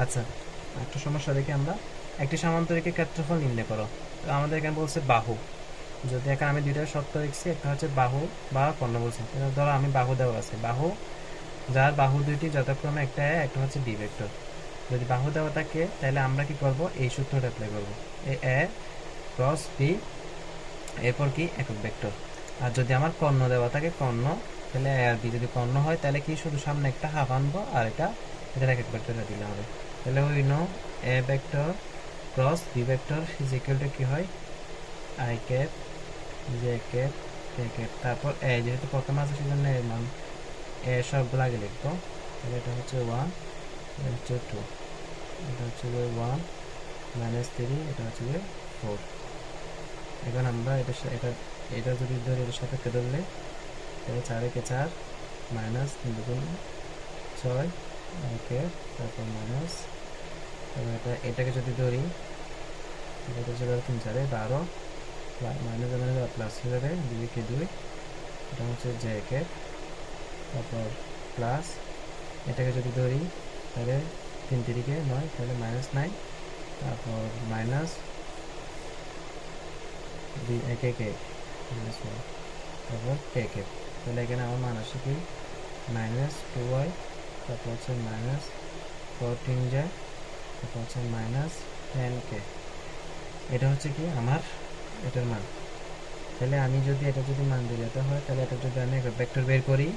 আচ্ছা, একটা সমস্যা দেখি আমরা। একটি সামান্তরিকের ক্ষেত্রফল নির্ণয় করো। তো আমাদের এখানে বলছে বাহু। যদি এখানে আমি দুইটা শর্ত লিখছি, একটা হচ্ছে বাহু বা কর্ণ বলছে। ধরো আমি বাহু দেওয়া আছে, বাহু যার বাহু দুইটি যথাক্রমে একটা এ একটা হচ্ছে বি ভেক্টর। যদি বাহু দেওয়া থাকে তাহলে আমরা কি করব, এই সূত্রটা অ্যাপ্লাই করব। এ এ ক্রস বি, এরপর কি একক ভেক্টর। আর যদি আমার কর্ণ দেওয়া থাকে, কর্ণ, তাহলে এ আর বি যদি কর্ণ হয় তাহলে কি শুধু সামনে একটা হাফ আনবো আর এটা একক ভেক্টরটা দিলে হবে। তাহলে ওই নো A vector cross B vector is equal to কি হয়, I cap J cap K cap. তারপর এ যেহেতু প্রথম আছে সেজন্য এর মান এ সবগুলো আগে লিখবো। তাহলে এটা হচ্ছে 1, এটা হচ্ছে 2, এটা হচ্ছে 1 -3, এটা হচ্ছে 4। এখন আমরা এটা এটা যদি ধরি, এটার সাপেক্ষে ধরলে তাহলে 4 একে 4 মাইনাস 3 দুগুণ 6 একে, তারপর মাইনাস, তারপর এটাকে যদি ধরি, এটা হচ্ছে 3 4 12, মাইনাস মানে প্লাস হয়ে যাবে, 2 কে 2, এটা হচ্ছে জে একে, তারপর প্লাস, এটাকে যদি ধরি তাহলে 3 3 9, তাহলে -9, তারপর মাইনাস 2 একে কে -1, তারপর কে কে। তাহলে এখানে আমার মান আসে কি -2y, তারপর হচ্ছে -14 যায়, তারপর হচ্ছে -10k। এটা হচ্ছে কি আমার এটার মান। তাহলে আমি যদি এটা যদি মান দিয়ে যেতে হয়, তাহলে এটা যদি আমি ভেক্টর বের করি,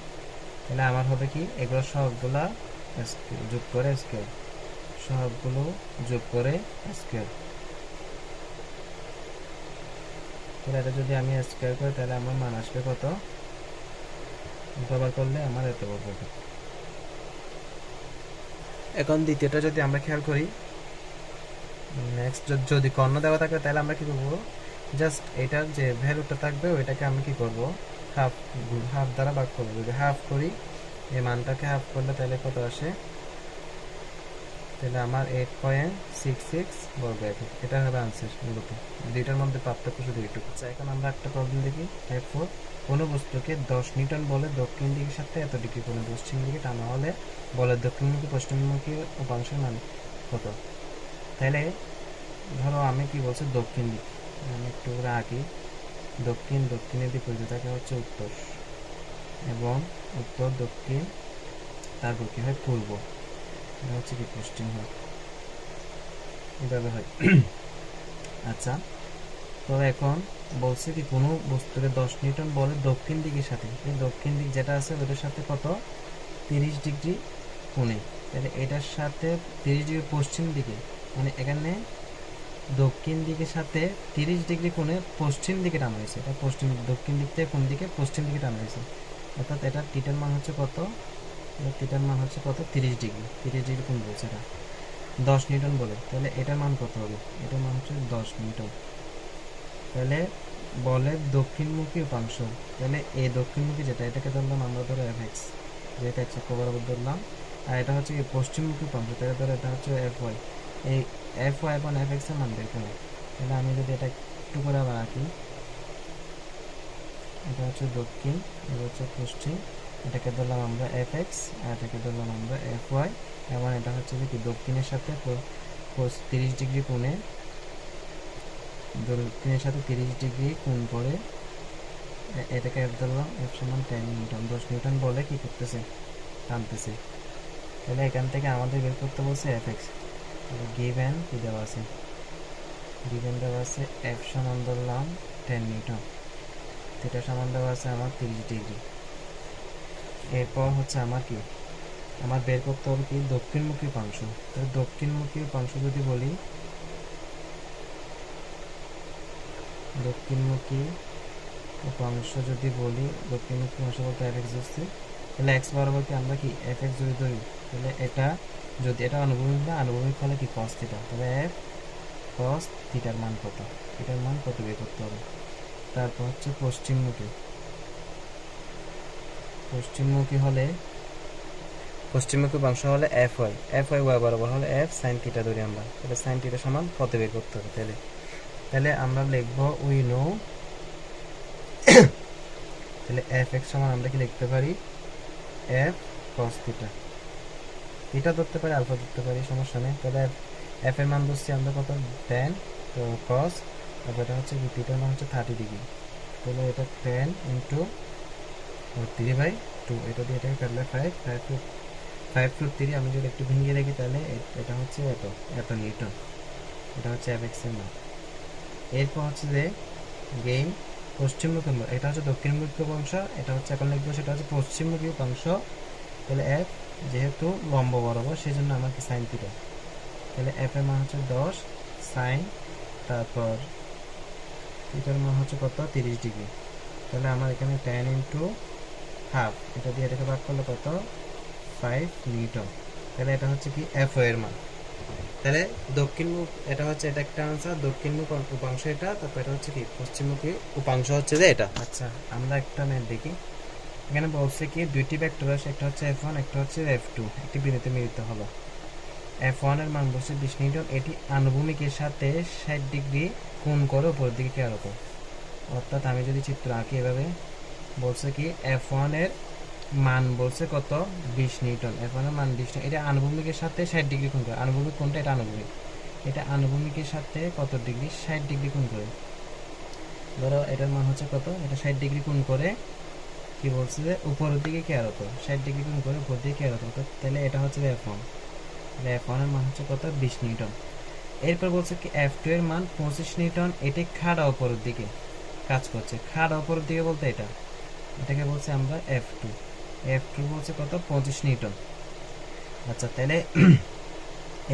তাহলে আমার হবে কি এগুলো সবগুলা যোগ করে স্কোয়ার, সবগুলো যোগ করে স্কোয়ার। তাহলে এটা যদি আমি স্কোয়ার করি তাহলে আমার মান আসবে কত, ব্যবহার করলে আমার এত বলবো। এখন দ্বিতীয়টা যদি আমরা খেয়াল করি, নেক্সট যদি কর্ণ দেওয়া থাকে তাহলে আমরা কি করবো, জাস্ট এটার যে ভ্যালুটা থাকবে ওইটাকে আমি কি করব, হাফ হাফ দ্বারা ভাগ করবো। যদি হাফ করি, এই মানটাকে হাফ করলে তাহলে কত আসে, তাহলে আমার 8.66 বর্গ একক। এটা হবে আনসার। মূলত দুইটার মধ্যে পার্থক্য শুধু এইটুকু। আচ্ছা, এখন আমরা একটা প্রবলেম দেখি, টাইপ 4। কোনো বস্তুকে 10 নিউটন বলে দক্ষিণ দিকের সাথে এত ডিগ্রি কোণে পশ্চিম দিকে টানা হলে বলের দক্ষিণমুখী পশ্চিমমুখী উপাংশের মান কত। তাহলে ধরো আমি কি বলছি, দক্ষিণ দিক, আমি একটু করে আঁকি। দক্ষিণের দিক হইতে থাকে হচ্ছে উত্তর, এবং উত্তর দক্ষিণ, তারপর কি হয় পূর্ব, এটা হচ্ছে কি পশ্চিম হয়, এভাবে হয়। আচ্ছা, তো এখন বলছে কি কোনো বস্তুকে 10 নিউটন বলে দক্ষিণ দিকের সাথে, এই দক্ষিণ দিক যেটা আছে ওটার সাথে কত, 30 ডিগ্রি কোণে। তাহলে এটার সাথে 30 ডিগ্রি পশ্চিম দিকে, মানে এখানে দক্ষিণ দিকের সাথে 30 ডিগ্রি কোণে পশ্চিম দিকে টানা হয়েছে। এটা পশ্চিম, দক্ষিণ দিক থেকে কোন দিকে, পশ্চিম দিকে টানা হয়েছে। অর্থাৎ এটা থিটার মান হচ্ছে কত, থিটার মান হচ্ছে কত, 30 ডিগ্রি। 30 ডিগ্রি কোণ বলছে এটা 10 নিউটন বলে, তাহলে এটার মান কত হবে, এটার মান হচ্ছে 10 নিউটন। তাহলে বলের দক্ষিণমুখী উপাংশ, তাহলে এই দক্ষিণমুখী যেটা, এটাকে ধরলাম আমরা ধরো এফ এক্স, যেটা এক্স অক্ষ বরাবর ধরলাম। আর এটা হচ্ছে পশ্চিমমুখী উপাংশ, তাহলে ধরো এটা হচ্ছে এফ ওয়াই। এই এফ ওয়াই এবং এফ এক্স এর মান বের করো। তাহলে আমি যদি এটা একটু করে আবার আঁকি, এটা হচ্ছে দক্ষিণ, এটা হচ্ছে পশ্চিম, এটাকে ধরলাম আমরা এফ এক্স, আর এটাকে ধরলাম আমরা এফ ওয়াই। এবং এটা হচ্ছে কি দক্ষিণের সাথে 30 ডিগ্রি কোণে, দক্ষিণের সাথে 30 ডিগ্রি কোণ করে এটাকে এফ ধরলাম, এফ সমান 10 নিউটন। 10 নিউটন বলে কি করতেছে, টানতেছে। তাহলে এখান থেকে আমাদের বের করতে বলছে এফ এক্স। গিভেন কি দেওয়া আছে, গিভেন দেওয়া আছে এফ সমান ধরলাম 10 নিউটন, থিটা সমান দেওয়া আছে আমার 30 ডিগ্রি। এরপর হচ্ছে আমার কি, আমার বের করতে হবে কি দক্ষিণমুখী উপাংশ। তাহলে দক্ষিণমুখী উপাংশ যদি বলি, দক্ষিণমুখী দক্ষিণমুখী অংশ বলতে এফ এক্স হচ্ছে, তাহলে এক্স বরাবর কি আমরা কি এফ এক্স যদি ধরি, তাহলে এটা যদি এটা অনুভূমিক না, আনুভূমিক হলে কি কস থিটা, তাহলে এফ কস থিটার মান কত, থিটার মান কত বের করতে হবে। তারপর হচ্ছে পশ্চিমমুখী হলে, পশ্চিমমুখী অংশ হলে এফ ওয়াই ওয়াই বরাবর হলে এফ সাইন থিটা ধরি আমরা, তাহলে সাইন থিটা সমান কত বের করতে হবে। তাহলে আমরা লিখবো উই নো, তাহলে এফ এক্স সমান আমরা কি লিখতে পারি, এফ কস থিটা থিটা ধরতে পারি, আলফা ধরতে পারি, সমস্যা নেই। তাহলে এফ এর মান ধরছি আমরা কত, 10, তো কস, তারপর এটা হচ্ছে কি থিটার মান হচ্ছে 30 ডিগ্রি। তাহলে এটা 10 ইন্টু 3/2, এটা দিয়ে এটাকে কাটলে 5 আমি যদি একটু ভেঙে রাখি তাহলে এটা হচ্ছে এত নিউটন, এটা হচ্ছে এফএক্স এর মান। এরপর হচ্ছে যে গেইন পশ্চিমমুখী, এটা হচ্ছে দক্ষিণমুখী অংশ, এটা হচ্ছে এখন লিখবো সেটা হচ্ছে পশ্চিমমুখী অংশ। তাহলে এফ যেহেতু লম্ব বরাবর সেই জন্য আমাকে সাইন থিটা, তাহলে এফ এর মান হচ্ছে 10 সাইন, তারপর থিটার মান হচ্ছে কত, 30 ডিগ্রি। তাহলে আমার এখানে 10 ইন্টু হাফ, এটা দিয়ে এটাকে ভাগ করলে কত, 5 নিউটন। তাহলে এটা হচ্ছে কি এফ এর মান। তাহলে দক্ষিণমুখ, এটা হচ্ছে এটা একটা আনসার, দক্ষিণমুখ উপাংশ এটা, তারপর এটা হচ্ছে কি পশ্চিমমুখী উপাংশ হচ্ছে যে এটা। আচ্ছা আমরা একটা ম্যাথ দেখি। এখানে বলছে কি দুইটি ভেক্টর আছে, একটা হচ্ছে F1 একটা হচ্ছে F2, একটি বিন্দুতে মিলিত হলো। F1 এর মান বলছে 20 নিউটন, এটি আনুভূমিকের সাথে 60 ডিগ্রি কোণ করে উপরের দিকে কেরকম। অর্থাৎ আমি যদি চিত্র আঁকি এভাবে, বলছে কি F1 এর মান বলছে কত, 20 নিউটন। F1 এর মান 20 নিউটন, এটা আনুভূমিকের সাথে 60 ডিগ্রি কোণ করে। আনুভূমিক কোণটা এটা আনুভূমিক, এটা আনুভূমিকের সাথে কত ডিগ্রি, 60 ডিগ্রি কোণ করে। ধরো এটার মান হচ্ছে কত, এটা 60 ডিগ্রি কোণ করে কি বলছে যে উপরের দিকে কে আর হতো, 60 ডিগ্রি কোণ করে উপর দিকে কে আর হতো। তাহলে এটা হচ্ছে F1, তাহলে F1 এর মান হচ্ছে কত, 20 নিউটন। এরপর বলছে কি F2 এর মান 25 নিউটন, এটি খাড়া উপরের দিকে কাজ করছে। খাড়া উপরের দিকে বলতে এটাকে বলছে আমরা F2 বলছে কত, 25 নিউটন। আচ্ছা তাহলে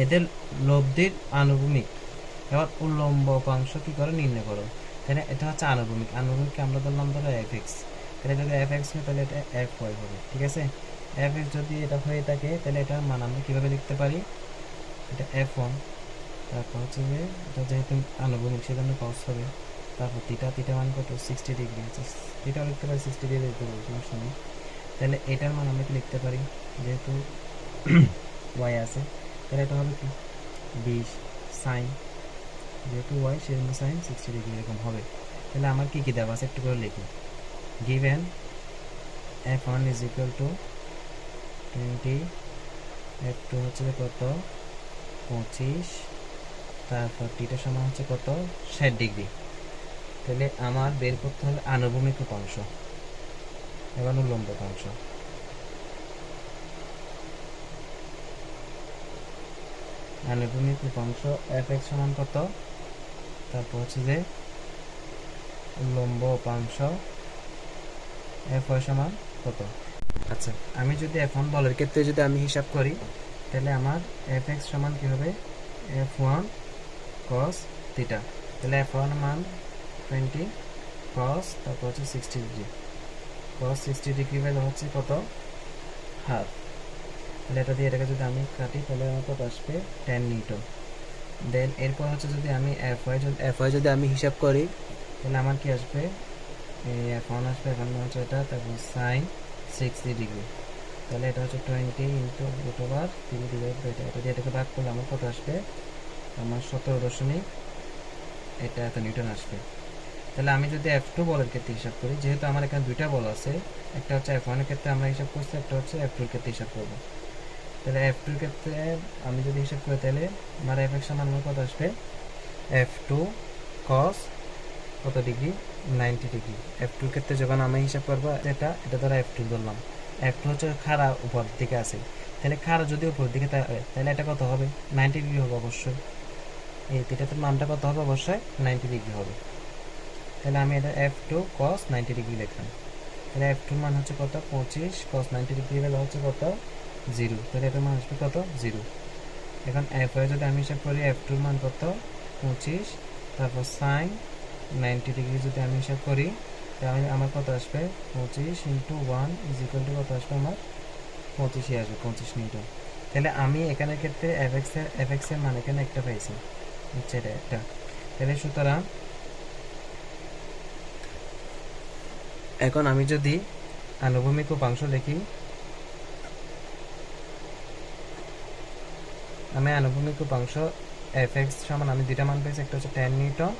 এদের লব্ধির আনুভূমিক, এবার উল্লম্ব উপাংশ কি করে নির্ণয় করো। তাহলে এটা হচ্ছে আনুভূমিককে আমরা ধরলাম ধরো এফএক্স, তাহলে যদি এফএক্স হয় তাহলে এটা এফ ওয়াই হবে, ঠিক আছে। এফএক্স যদি এটা হয়ে থাকে তাহলে এটার মান আমরা কীভাবে লিখতে পারি, এটা F1, তারপর হচ্ছে যে এটা যেহেতু আনুভূমিক সেজন্য কস হবে, তারপর থিটা মান কত, 60 ডিগ্রি আছে, থিটা লিখতে পারি 60 ডিগ্রি লিখতে পারি, সমস্যা নেই। তাহলে এটার মান আমরা কি লিখতে পারি, যেহেতু ওয়াই আছে, তাহলে এটা হবে কি 20 সাইন, যেহেতু ওয়াই সেজন্য সাইন 60 ডিগ্রি এরকম হবে। তাহলে আমার কি কি দেওয়া আছে একটু করে লিখি। Given F1 is equal two 20, F2 হচ্ছে কত 25, তারপর থিটা সমান হচ্ছে কত 60 ডিগ্রি। তাহলে আমার বের করতে হবে আনুভূমিক উপাংশ এবং উল্লম্ব উপাংশ। আনুভূমিক উপাংশ Fx সমান কত, তারপর হচ্ছে যে উল্লম্ব উপাংশ Fy সমান কত। আচ্ছা আমি যদি F1 বলের ক্ষেত্রে যদি আমি হিসাব করি তাহলে আমার Fx সমান কি হবে, F1 cos থিটা। তাহলে F1 মান 20 cos, তারপর হচ্ছে 60 ডিগ্রি, cos 60 ডিগ্রি ভ্যালু হচ্ছে কত, হাফ। তাহলে এটা দিয়ে এটাকে যদি আমি কাটি তাহলে আমার কত আসবে, 10 নিউটন। দেন এরপর হচ্ছে যদি আমি Fy যদি আমি হিসাব করি তাহলে আমার কি আসবে, F1 আসবে, F1 হচ্ছে এটা, তারপর সাইন 60 ডিগ্রি। তাহলে এটা হচ্ছে 20 into root over 3 divide by এটা দিয়ে এটাকে ভাগ করলে আমার কত আসবে, আমার 17 এটা এত নিউটন আসবে। তাহলে আমি যদি F2 বলের ক্ষেত্রে হিসাব করি, যেহেতু আমার এখানে দুইটা বল আছে, একটা হচ্ছে F1 এর ক্ষেত্রে আমরা হিসাব করছি, একটা হচ্ছে F2 এর ক্ষেত্রে হিসাব করবো। তাহলে F2 এর ক্ষেত্রে আমি যদি হিসাব করি তাহলে আমার Fx সমান আমার কত আসবে, F2 cos কত ডিগ্রি, 90 ডিগ্রি। F2 এর ক্ষেত্রে যখন আমি হিসাব করবো এটা ধরো F2 ধরলাম, F2 হচ্ছে খাড়া উপর দিকে আছে, তাহলে খাড়া যদি উপর দিকে তাহলে এটা কত হবে, 90 ডিগ্রি হবে অবশ্যই। এই থিটাতে মানটা কত হবে, অবশ্যই 90 ডিগ্রি হবে। তাহলে আমি এটা F2 cos 90 ডিগ্রি লিখলাম। তাহলে F2 মান হচ্ছে কত, 25 cos 90 ডিগ্রি ভ্যালু হচ্ছে কত, 0। তাহলে এটার মান আসবে কত, 0। এখন Fy যদি আমি হিসাব করি F2 মান কত, 25, তারপর সাইন 90 ডিগ্রি যদি আমি হিসাব করি তাহলে আমার কত আসবে, 25 ইন্টু 1 ইজ ইকুয়াল টু কত আসবে, আমার 25ই আসবে, 25 নিউটন। তাহলে আমি এখানের ক্ষেত্রে Fx এর মান এখানে একটা পাইছি, হচ্ছে এটা একটা। তাহলে সুতরাং এখন আমি যদি আনুভূমিক উপাংশ লিখি, আমি আনুভূমিক উপাংশ Fx সমান আমি দুইটা মান পেয়েছি, একটা হচ্ছে 10 নিউটন,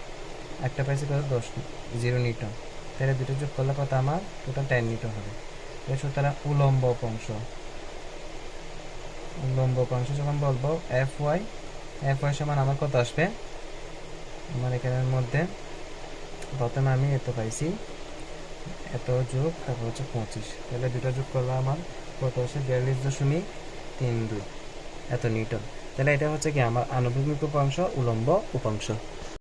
একটা পাইছি কত, 0 নিউটন। তাহলে দুটো যোগ করলে কত আমার টোটাল 10 নিউটন হবে। সুতরাং উলম্ব উপাংশ উল্লম্ব উপাংশ যখন বলবো এফ ওয়াই সমান আমার কত আসবে, আমার এখানের মধ্যে প্রথমে আমি এত পাইছি, এত যোগ তারপর হচ্ছে 25, তাহলে দুটো যোগ করলে আমার কত আসে 42.32 এত নিউটন। তাহলে এটা হচ্ছে কি আমার আনুভূমিক উপাংশ, উলম্ব উপাংশ।